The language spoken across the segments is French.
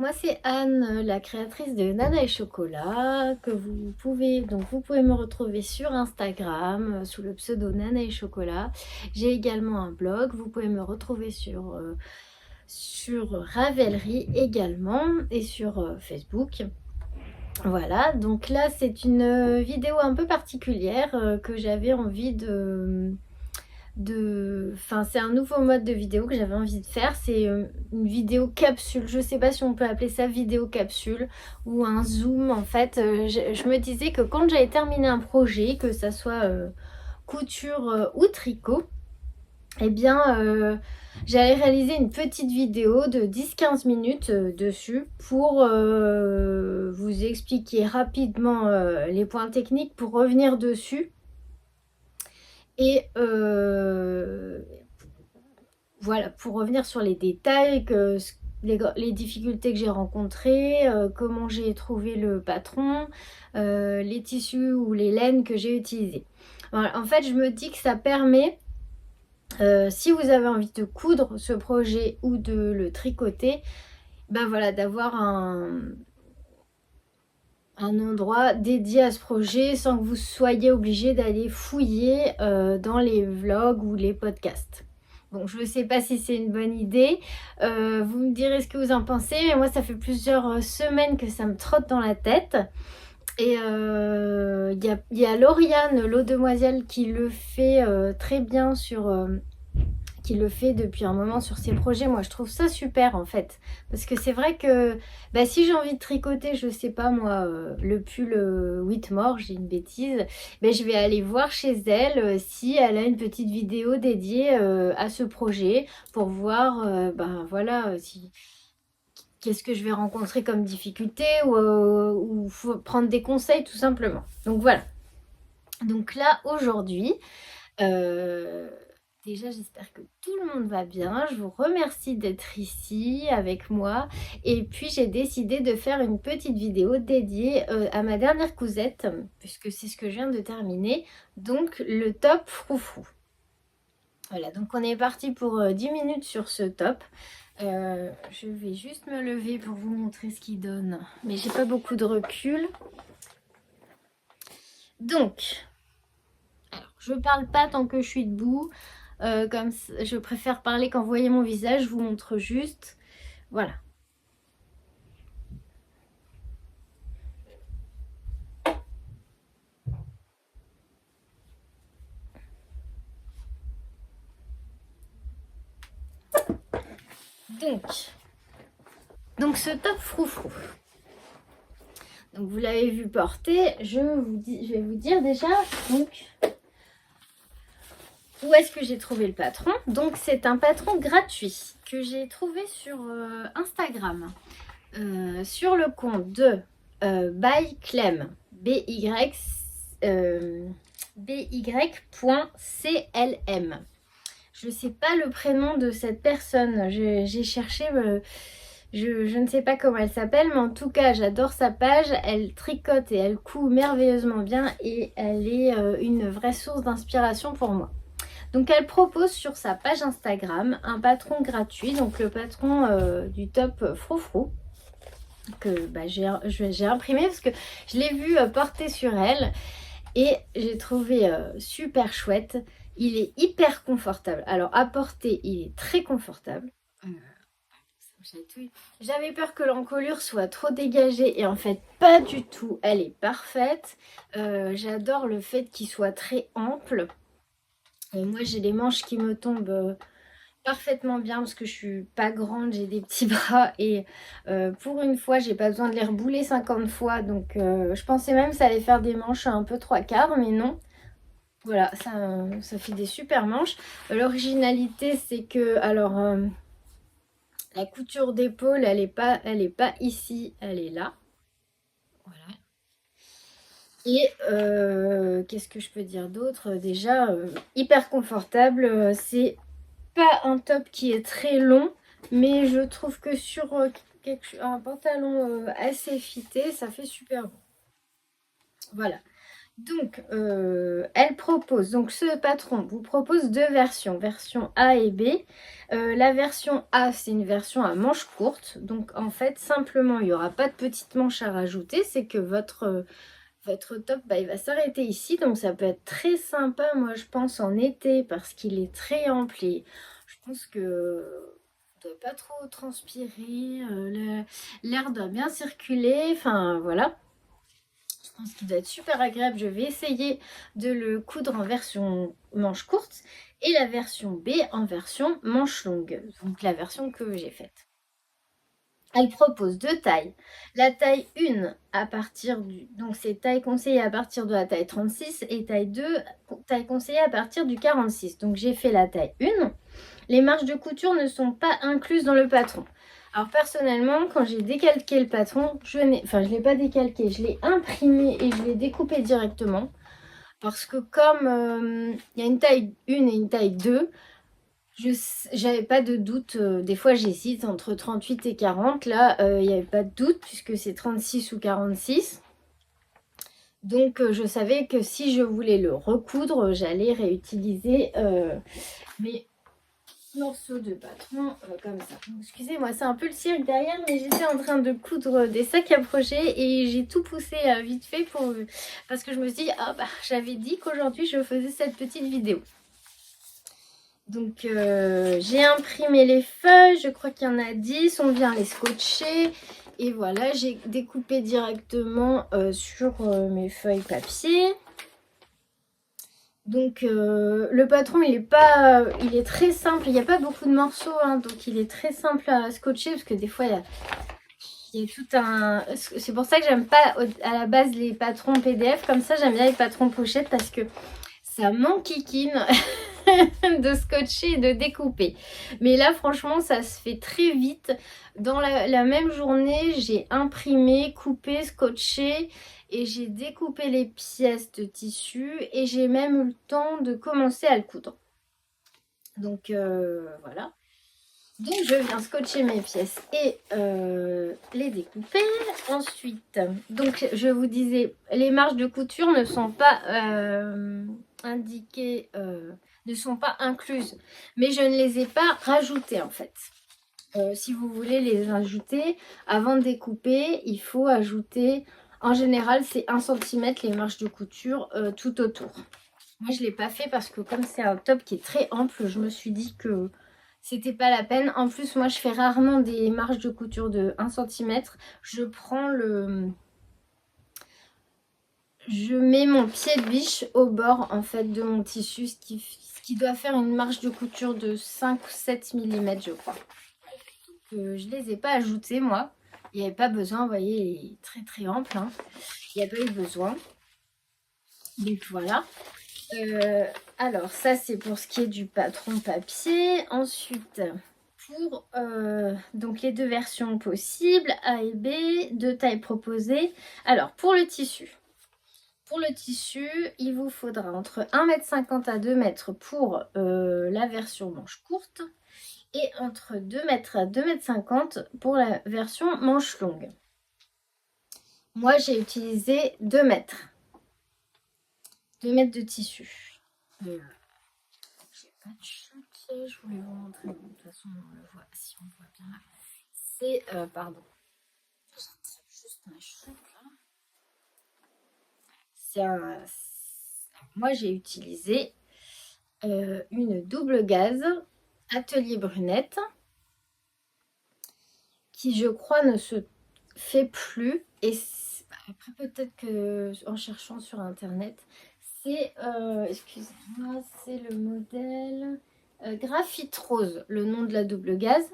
moi c'est Anne, la créatrice de Nana et Chocolat, que vous pouvez me retrouver sur Instagram sous le pseudo Nana et Chocolat. J'ai également un blog, vous pouvez me retrouver sur Ravelry également et sur Facebook. Voilà, donc là c'est une vidéo un peu particulière que j'avais envie enfin c'est un nouveau mode de vidéo que j'avais envie de faire. C'est une vidéo capsule, je sais pas si on peut appeler ça vidéo capsule ou un zoom. En fait je me disais que quand j'avais terminé un projet, que ça soit couture ou tricot, eh bien j'allais réaliser une petite vidéo de 10-15 minutes dessus pour vous expliquer rapidement les points techniques, pour revenir dessus et voilà, pour revenir sur les détails, les difficultés que j'ai rencontrées, comment j'ai trouvé le patron, les tissus ou les laines que j'ai utilisées. Voilà, en fait, je me dis que ça permet, si vous avez envie de coudre ce projet ou de le tricoter, ben voilà, d'avoir un endroit dédié à ce projet sans que vous soyez obligé d'aller fouiller dans les vlogs ou les podcasts. Bon, je ne sais pas si c'est une bonne idée. Vous me direz ce que vous en pensez, mais moi, ça fait plusieurs semaines que ça me trotte dans la tête. Et y a Lauriane, l'eau demoiselle, qui le fait très bien qui le fait depuis un moment sur ses projets. Moi, je trouve ça super en fait. Parce que c'est vrai que si j'ai envie de tricoter, je sais pas moi, le pull Whitmore, j'ai une bêtise, je vais aller voir chez elle si elle a une petite vidéo dédiée à ce projet pour voir, voilà, si qu'est-ce que je vais rencontrer comme difficulté ou faut prendre des conseils tout simplement. Donc voilà. Donc là, aujourd'hui, euh, déjà, j'espère que tout le monde va bien. Je vous remercie d'être ici avec moi. Et puis, j'ai décidé de faire une petite vidéo dédiée à ma dernière cousette, puisque c'est ce que je viens de terminer. Donc, le top froufrou. Voilà, donc on est parti pour 10 minutes sur ce top. Je vais juste me lever pour vous montrer ce qu'il donne. Mais j'ai pas beaucoup de recul. Donc, alors, je parle pas tant que je suis debout. Comme je préfère parler quand vous voyez mon visage, je vous montre juste. Voilà. Donc ce top froufrou. Donc vous l'avez vu porter. Je vais vous dire déjà donc où est-ce que j'ai trouvé le patron. Donc c'est un patron gratuit que j'ai trouvé sur Instagram, sur le compte de by Clem, by.clm. Je ne sais pas le prénom de cette personne. J'ai cherché, je ne sais pas comment elle s'appelle, mais en tout cas, j'adore sa page. Elle tricote et elle coud merveilleusement bien et elle est une vraie source d'inspiration pour moi. Donc, elle propose sur sa page Instagram un patron gratuit, donc le patron du top Froufrou, que j'ai imprimé parce que je l'ai vu porter sur elle et j'ai trouvé super chouette. Il est hyper confortable. Alors à porter, il est très confortable. J'avais peur que l'encolure soit trop dégagée et en fait pas du tout. Elle est parfaite. J'adore le fait qu'il soit très ample. Moi j'ai les manches qui me tombent parfaitement bien parce que je suis pas grande, j'ai des petits bras et pour une fois j'ai pas besoin de les rebouler 50 fois. Donc je pensais même que ça allait faire des manches un peu trois quarts, mais non. Voilà, ça fait des super manches. L'originalité, c'est que, alors, la couture d'épaule, elle est pas ici, elle est là. Voilà. Et qu'est-ce que je peux dire d'autre? Déjà, hyper confortable. C'est pas un top qui est très long, mais je trouve que sur un pantalon assez fité, ça fait super bon. Voilà. Donc, elle propose, donc ce patron vous propose deux versions, version A et B. La version A, c'est une version à manches courtes. Donc, en fait, simplement, il n'y aura pas de petites manches à rajouter. C'est que votre top, bah, il va s'arrêter ici. Donc, ça peut être très sympa, moi, je pense, en été, parce qu'il est très ample et je pense que ne doit pas trop transpirer. L'air doit bien circuler. Enfin, voilà. Je pense qu'il doit être super agréable. Je vais essayer de le coudre en version manche courte et la version B en version manche longue. Donc la version que j'ai faite. Elle propose deux tailles. La taille 1 à partir du... Donc c'est taille conseillée à partir de la taille 36 et taille 2, taille conseillée à partir du 46. Donc j'ai fait la taille 1. Les marges de couture ne sont pas incluses dans le patron. Alors personnellement, quand j'ai décalqué le patron, je ne l'ai pas décalqué, je l'ai imprimé et je l'ai découpé directement. Parce que comme il y a une taille 1 et une taille 2, j'avais pas de doute. Des fois j'hésite entre 38 et 40. Là, il n'y avait pas de doute puisque c'est 36 ou 46. Donc je savais que si je voulais le recoudre, j'allais réutiliser mes morceaux de patron comme ça. Excusez-moi, c'est un peu le cirque derrière, mais j'étais en train de coudre des sacs à projet et j'ai tout poussé vite fait parce que je me suis dit, ah bah j'avais dit qu'aujourd'hui je faisais cette petite vidéo. Donc j'ai imprimé les feuilles, je crois qu'il y en a 10, on vient les scotcher. Et voilà, j'ai découpé directement sur mes feuilles papier. Donc le patron il est très simple, il n'y a pas beaucoup de morceaux, hein, donc il est très simple à scotcher parce que des fois il y a tout un... C'est pour ça que j'aime pas à la base les patrons PDF, comme ça j'aime bien les patrons pochettes parce que ça m'enquiquine de scotcher et de découper. Mais là franchement ça se fait très vite. Dans la même journée j'ai imprimé, coupé, scotché et j'ai découpé les pièces de tissu et j'ai même eu le temps de commencer à le coudre. Donc voilà. Donc je viens scotcher mes pièces et les découper. Ensuite, donc je vous disais, les marges de couture ne sont pas indiquées, ne sont pas incluses. Mais je ne les ai pas rajoutées en fait. Si vous voulez les ajouter, avant de découper, il faut ajouter, en général c'est 1 cm les marges de couture tout autour. Moi je ne l'ai pas fait parce que comme c'est un top qui est très ample, je me suis dit que c'était pas la peine. En plus moi je fais rarement des marges de couture de 1 cm. Je mets mon pied de biche au bord en fait de mon tissu, ce qui doit faire une marge de couture de 5 ou 7 mm je crois. Que je les ai pas ajoutés moi, il n'y avait pas besoin, vous voyez, il est très très ample, hein. Il n'y a pas eu besoin, donc voilà. Alors ça c'est pour ce qui est du patron papier. Ensuite pour donc les deux versions possibles, A et B, deux tailles proposées. Alors pour le tissu, il vous faudra entre 1,50 m à 2 m pour la version manche courte et entre 2 m à 2,50 m pour la version manche longue. Moi, j'ai utilisé 2 mètres. 2 mètres de tissu. J'ai pas de chute, je voulais vous montrer. Bon, de toute façon, on le voit, si on voit bien là. C'est, pardon. Juste un chute là. Moi, j'ai utilisé une double gaze Atelier Brunette qui je crois ne se fait plus et après peut-être que en cherchant sur internet c'est excusez-moi, c'est le modèle Graphite Rose, le nom de la double gaze,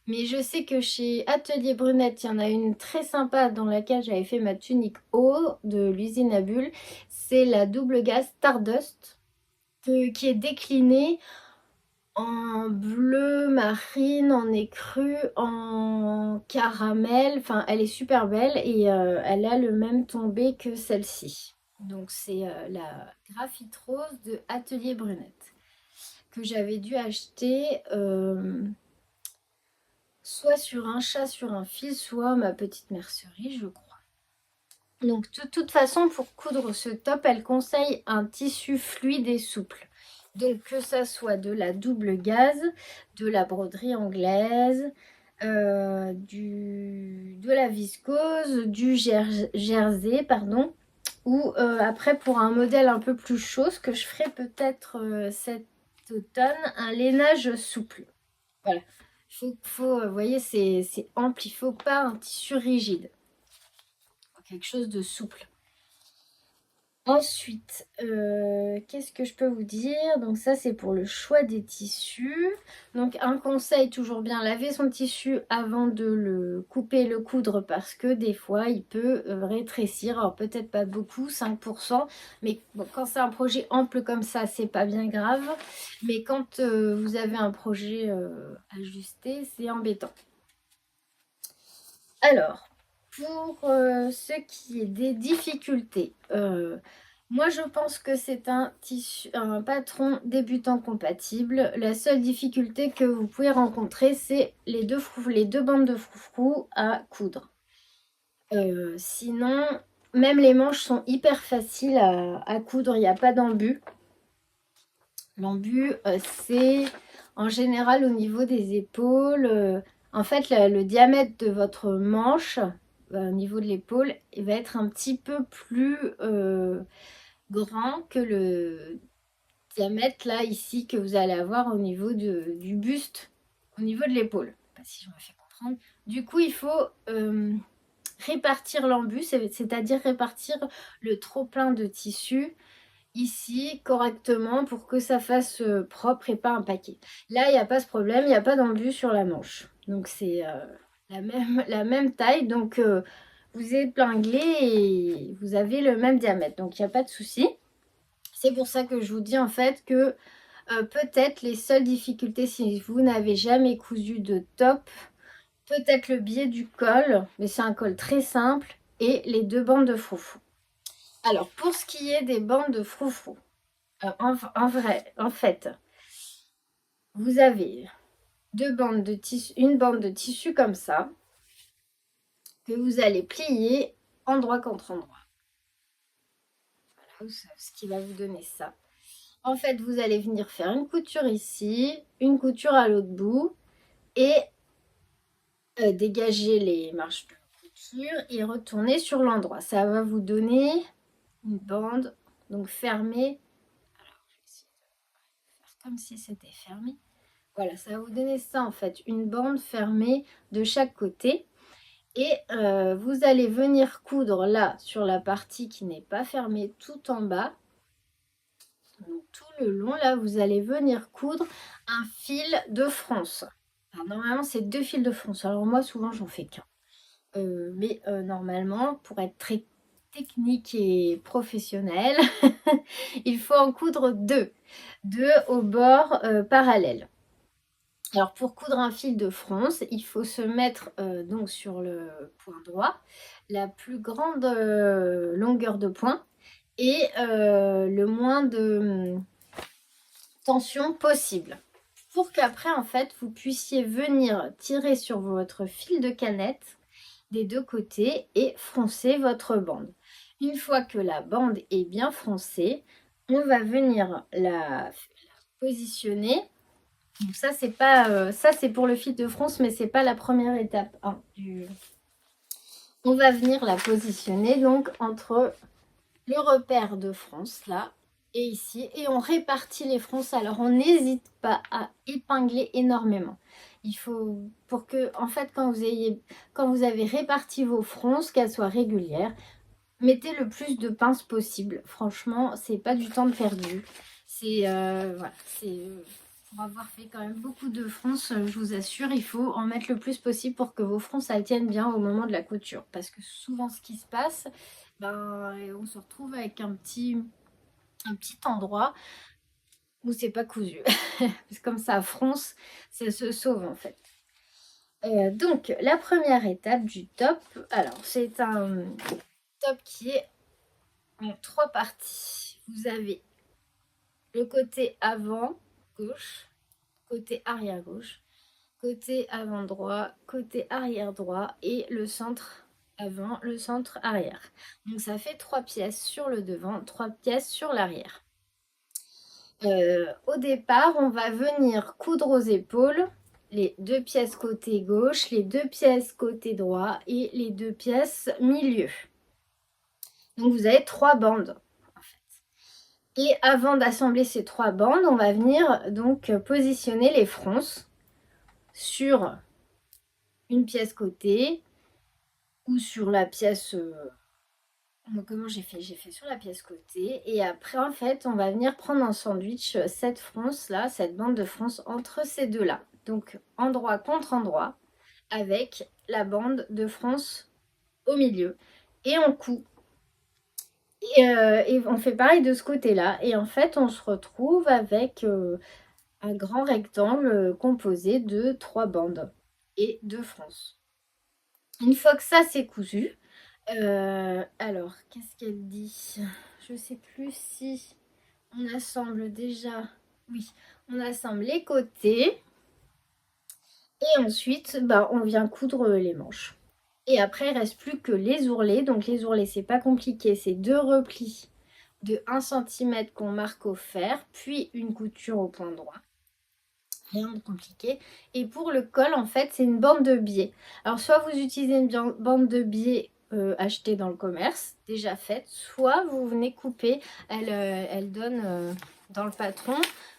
mais je sais que chez Atelier Brunette il y en a une très sympa dans laquelle j'avais fait ma tunique haut de l'usine à bulles, c'est la double gaze Stardust qui est déclinée en bleu marine, en écru, en caramel. Enfin, elle est super belle et elle a le même tombé que celle-ci. Donc, c'est la Graphite Rose de Atelier Brunette que j'avais dû acheter soit sur un chat sur un fil, soit ma petite mercerie, je crois. Donc de toute façon, pour coudre ce top, elle conseille un tissu fluide et souple. Donc que ça soit de la double gaze, de la broderie anglaise, de la viscose, du jersey, pardon. Ou après pour un modèle un peu plus chaud, ce que je ferai peut-être cet automne, un lainage souple. Voilà. Vous voyez, c'est ample, il ne faut pas un tissu rigide. Quelque chose de souple. Ensuite, qu'est-ce que je peux vous dire? Donc ça, c'est pour le choix des tissus. Donc un conseil, toujours bien laver son tissu avant de le couper et le coudre parce que des fois, il peut rétrécir. Alors peut-être pas beaucoup, 5%, mais bon, quand c'est un projet ample comme ça, c'est pas bien grave. Mais quand vous avez un projet ajusté, c'est embêtant. Alors, pour ce qui est des difficultés, moi je pense que c'est un patron débutant compatible. La seule difficulté que vous pouvez rencontrer, c'est les deux bandes de froufrou à coudre. Sinon, même les manches sont hyper faciles à coudre, il n'y a pas d'embut. L'embut, c'est en général au niveau des épaules. En fait, le diamètre de votre manche, au niveau de l'épaule, il va être un petit peu plus grand que le diamètre là, ici, que vous allez avoir au niveau du buste, au niveau de l'épaule. Pas si je me fais comprendre. Du coup, il faut répartir l'embut, c'est-à-dire répartir le trop-plein de tissu ici correctement pour que ça fasse propre et pas un paquet. Là, il n'y a pas ce problème, il n'y a pas d'embut sur la manche. Donc c'est la même taille. Donc vous épinglez et vous avez le même diamètre. Donc il n'y a pas de souci. C'est pour ça que je vous dis en fait que peut-être les seules difficultés si vous n'avez jamais cousu de top, peut-être le biais du col, mais c'est un col très simple, et les deux bandes de froufrou. Alors pour ce qui est des bandes de froufrou, en fait, vous avez une bande de tissu comme ça, que vous allez plier endroit contre endroit. Voilà, ce qui va vous donner ça. En fait, vous allez venir faire une couture ici, une couture à l'autre bout, et dégager les marches de couture et retourner sur l'endroit. Ça va vous donner une bande, donc fermée. Alors, je vais essayer de faire comme si c'était fermé. Voilà, ça va vous donner ça en fait, une bande fermée de chaque côté. Et vous allez venir coudre là sur la partie qui n'est pas fermée tout en bas. Donc tout le long là, vous allez venir coudre un fil de fronce. Alors, normalement, c'est 2 fils de fronce. Alors moi, souvent, j'en fais qu'un. Mais normalement, pour être très technique et professionnel, il faut en coudre 2. 2 au bord parallèle. Alors pour coudre un fil de fronce, il faut se mettre donc sur le point droit, la plus grande longueur de point et le moins de tension possible. Pour qu'après en fait vous puissiez venir tirer sur votre fil de canette des deux côtés et froncer votre bande. Une fois que la bande est bien froncée, on va venir la positionner. Donc ça c'est pas ça c'est pour le fil de fronce, mais c'est pas la première étape hein, on va venir la positionner donc entre le repère de fronce là et ici, et on répartit les fronces. Alors on n'hésite pas à épingler énormément. Il faut pour que en fait quand vous avez réparti vos fronces, qu'elles soient régulières, mettez le plus de pinces possible. Franchement, c'est pas du temps de perdu. C'est voilà, c'est pour avoir fait quand même beaucoup de fronces, je vous assure, il faut en mettre le plus possible pour que vos fronces elles tiennent bien au moment de la couture. Parce que souvent ce qui se passe, ben, on se retrouve avec un petit endroit où c'est pas cousu. Parce que comme ça fronce, ça se sauve en fait. Donc la première étape du top, alors c'est un top qui est en 3 parties. Vous avez le côté avant gauche, côté arrière gauche, côté avant droit, côté arrière droit et le centre avant, le centre, arrière. Donc ça fait 3 pièces sur le devant, 3 pièces sur l'arrière. Au départ, on va venir coudre aux épaules les 2 pièces côté gauche, les 2 pièces côté droit et les 2 pièces milieu. Donc vous avez 3 bandes en fait. Et avant d'assembler ces 3 bandes, on va venir donc positionner les fronces sur une pièce côté ou sur la pièce comment j'ai fait? J'ai fait sur la pièce côté et après en fait on va venir prendre en sandwich cette fronce là, cette bande de fronce entre ces deux là. Donc endroit contre endroit avec la bande de fronce au milieu et on coud. Et on fait pareil de ce côté là et en fait on se retrouve avec un grand rectangle composé de 3 bandes et 2 fronces. Une fois que ça c'est cousu, alors, qu'est-ce qu'elle dit? Je sais plus si on assemble déjà. Oui, on assemble les côtés. Et ensuite, bah, on vient coudre les manches. Et après, il reste plus que les ourlets. Donc les ourlets, c'est pas compliqué. C'est 2 replis de 1 cm qu'on marque au fer, puis une couture au point droit. Rien de compliqué. Et pour le col, en fait, c'est une bande de biais. Alors, soit vous utilisez une bande de biais achetée dans le commerce, déjà faite, soit vous venez couper. Elle donne dans le patron.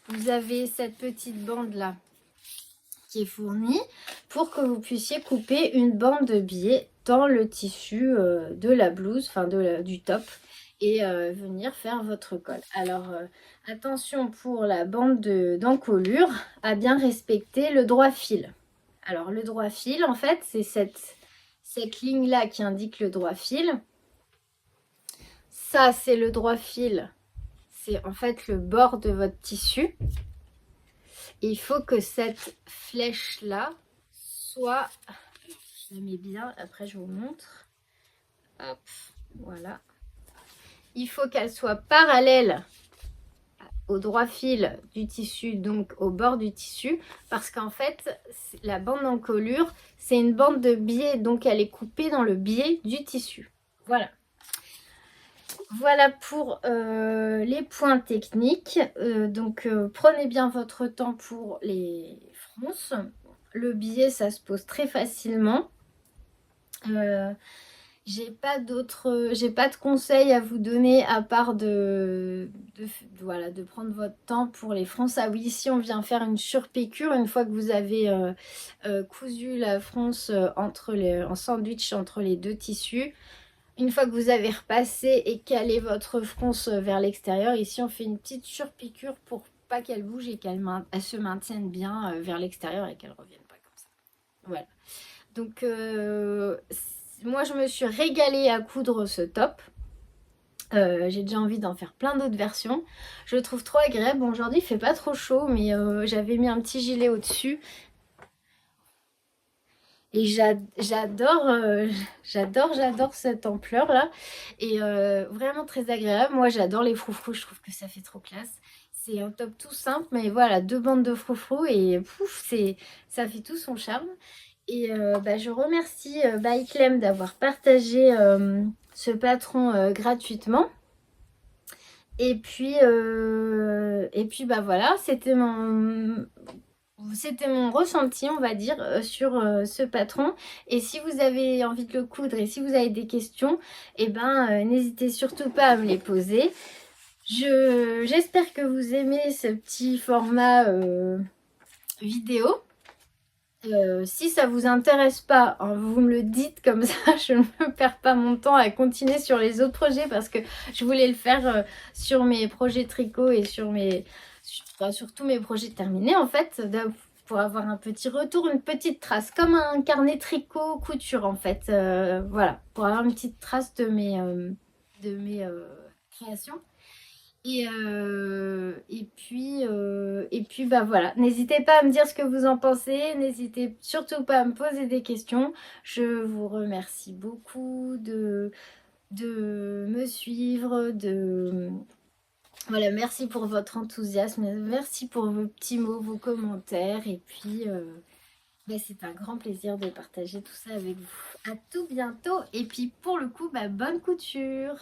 Vous avez cette petite bande-là qui est fournie pour que vous puissiez couper une bande de biais dans le tissu de la blouse, enfin du top, et venir faire votre col. Alors attention pour la bande d'encolure à bien respecter le droit fil. Alors le droit fil en fait c'est cette ligne là qui indique le droit fil. Ça c'est le droit fil, c'est en fait le bord de votre tissu. Et il faut que cette flèche là soit, je la mets bien, après je vous montre. Hop, voilà. Il faut qu'elle soit parallèle au droit fil du tissu, donc au bord du tissu, parce qu'en fait, la bande d'encolure, c'est une bande de biais, donc elle est coupée dans le biais du tissu. Voilà. Voilà pour les points techniques. Prenez bien votre temps pour les fronces. Le biais, ça se pose très facilement. J'ai pas de conseils à vous donner à part voilà, de prendre votre temps pour les fronces. Ah oui, ici on vient faire une surpiqûre une fois que vous avez cousu la fronce en sandwich entre les deux tissus. Une fois que vous avez repassé et calé votre fronce vers l'extérieur, ici on fait une petite surpiqûre pour pas qu'elle bouge et qu'elle se maintienne bien vers l'extérieur et qu'elle ne revienne pas comme ça. Voilà. Donc moi je me suis régalée à coudre ce top. J'ai déjà envie d'en faire plein d'autres versions. Je le trouve trop agréable. Bon, aujourd'hui il fait pas trop chaud, mais j'avais mis un petit gilet au-dessus. Et j'adore cette ampleur là. Et vraiment très agréable. Moi j'adore les froufrous, je trouve que ça fait trop classe. C'est un top tout simple, mais voilà, 2 bandes de froufrous et pouf, ça fait tout son charme. Et je remercie By Clem d'avoir partagé ce patron gratuitement. Et puis voilà, c'était mon ressenti, on va dire, sur ce patron. Et si vous avez envie de le coudre et si vous avez des questions, eh ben, n'hésitez surtout pas à me les poser. J'espère que vous aimez ce petit format vidéo. Si ça vous intéresse pas, hein, vous me le dites comme ça, je ne me perds pas mon temps à continuer sur les autres projets parce que je voulais le faire sur mes projets tricot et sur tous mes projets terminés en fait, pour avoir un petit retour, une petite trace, comme un carnet tricot couture en fait, voilà, pour avoir une petite trace de mes créations. Et puis bah voilà, n'hésitez pas à me dire ce que vous en pensez, n'hésitez surtout pas à me poser des questions. Je vous remercie beaucoup de me suivre, voilà, merci pour votre enthousiasme, merci pour vos petits mots, vos commentaires, et puis C'est un grand plaisir de partager tout ça avec vous. À tout bientôt et puis pour le coup, bonne couture!